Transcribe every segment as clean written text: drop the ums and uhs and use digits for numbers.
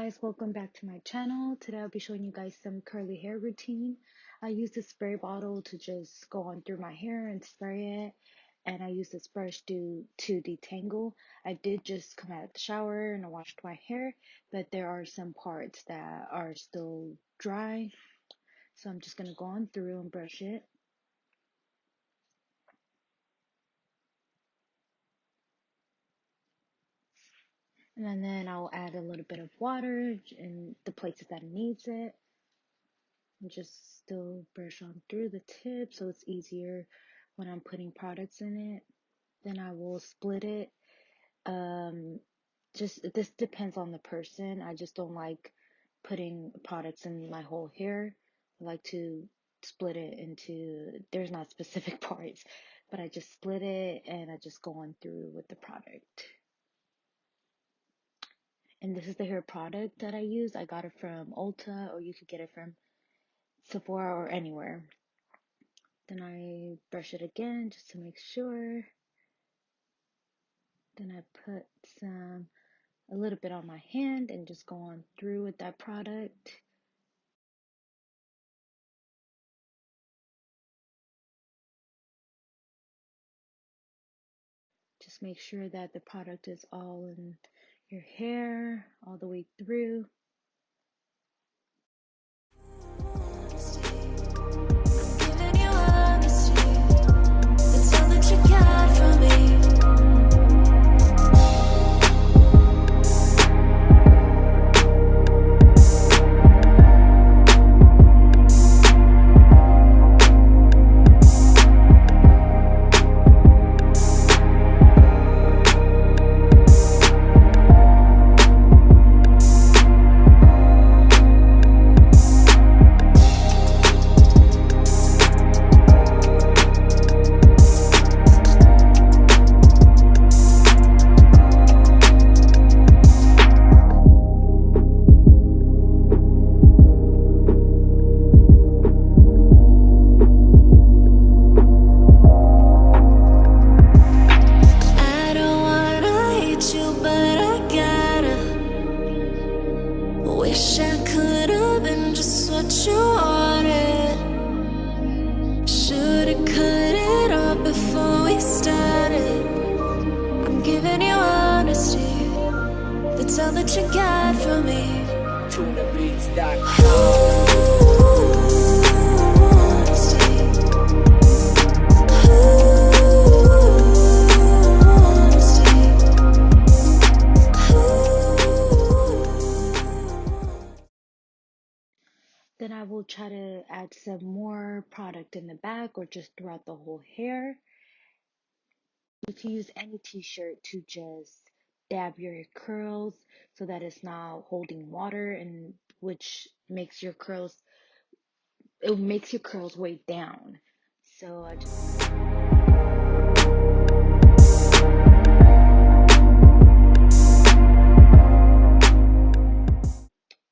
guys, welcome back to my channel. Today I'll be showing you guys some curly hair routine. I use this spray bottle to just go on through my hair and spray it, and I use this brush to detangle. I did just come out of the shower and I washed my hair, but there are some parts that are still dry, so I'm just going to go on through and brush it. And then I'll add a little bit of water in the places that it needs it. And just still brush on through the tip so it's easier when I'm putting products in it. Then I will split it. This depends on the person. I just don't like putting products in my whole hair. I like to split it into, there's not specific parts, but I just split it and I just go on through with the product. And this is the hair product that I use. I got it from Ulta, or you could get it from Sephora or anywhere. Then I brush it again just to make sure. Then I put a little bit on my hand and just go on through with that product. Just make sure that the product is all in your hair all the way through. Wish I could have been just what you wanted. Should've cut it off before we started. I'm giving you honesty. That's all that you got for me. Then I will try to add some more product in the back or just throughout the whole hair. You can use any t-shirt to just dab your curls so that it's not holding water, and which makes your curls, it makes your curls way down. So I just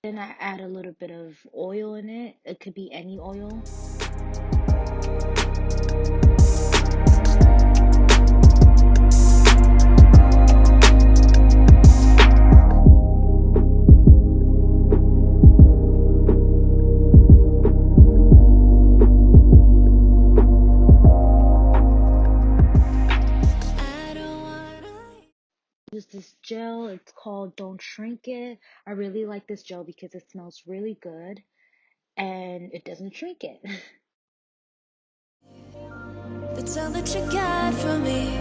then I add a little bit of oil in it. It could be any oil. Use this gel. It's called Don't Shrink It. I really like this gel because it smells really good and it doesn't shrink it. That's all that you got for me.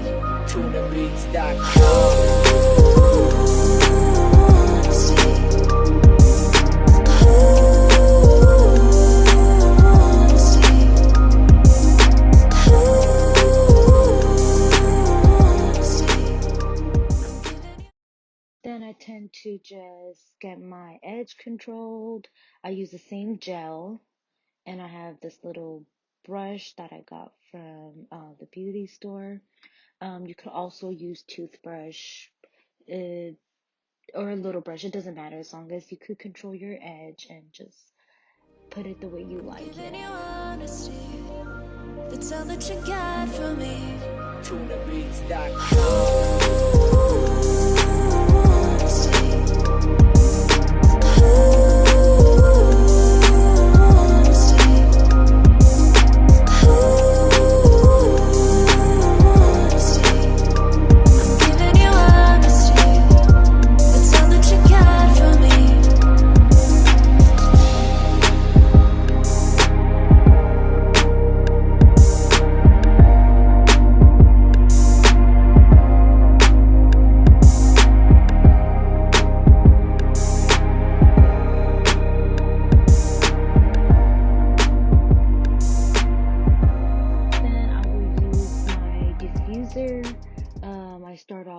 Then I tend to just get my edge controlled. I use the same gel, and I have this little brush that I got from the beauty store. You could also use toothbrush or a little brush. It doesn't matter as long as you could control your edge and just put it the way you like it. That's all that you got for me.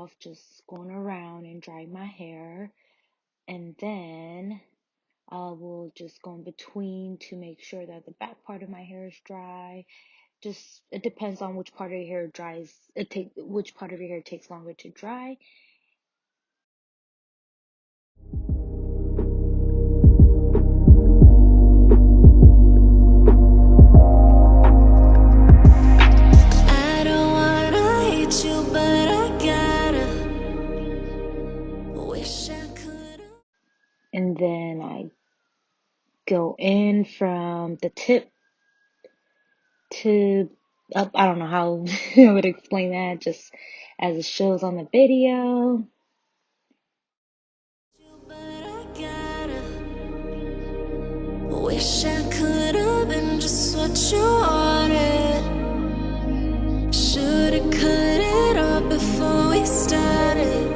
off just going around and drying my hair, and then I will just go in between to make sure that the back part of my hair is dry. Just it depends on which part of your hair dries. Which part of your hair takes longer to dry. I don't wanna hate you, but I gotta. Wish I could. And then I go in from the tip to up. I don't know how I would explain that, just as it shows on the video. But I gotta. Wish I could have been just what you wanted. Should've cut it off before we started.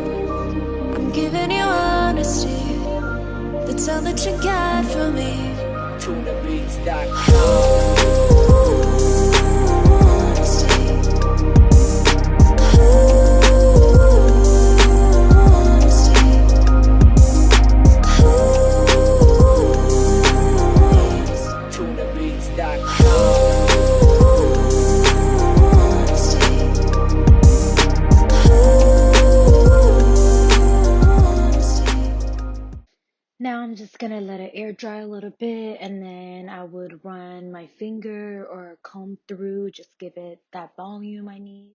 I'm giving you honesty. That's all that you got from me. Now I'm just gonna let it air dry a little bit, and then I would run my finger or comb through, just give it that volume I need.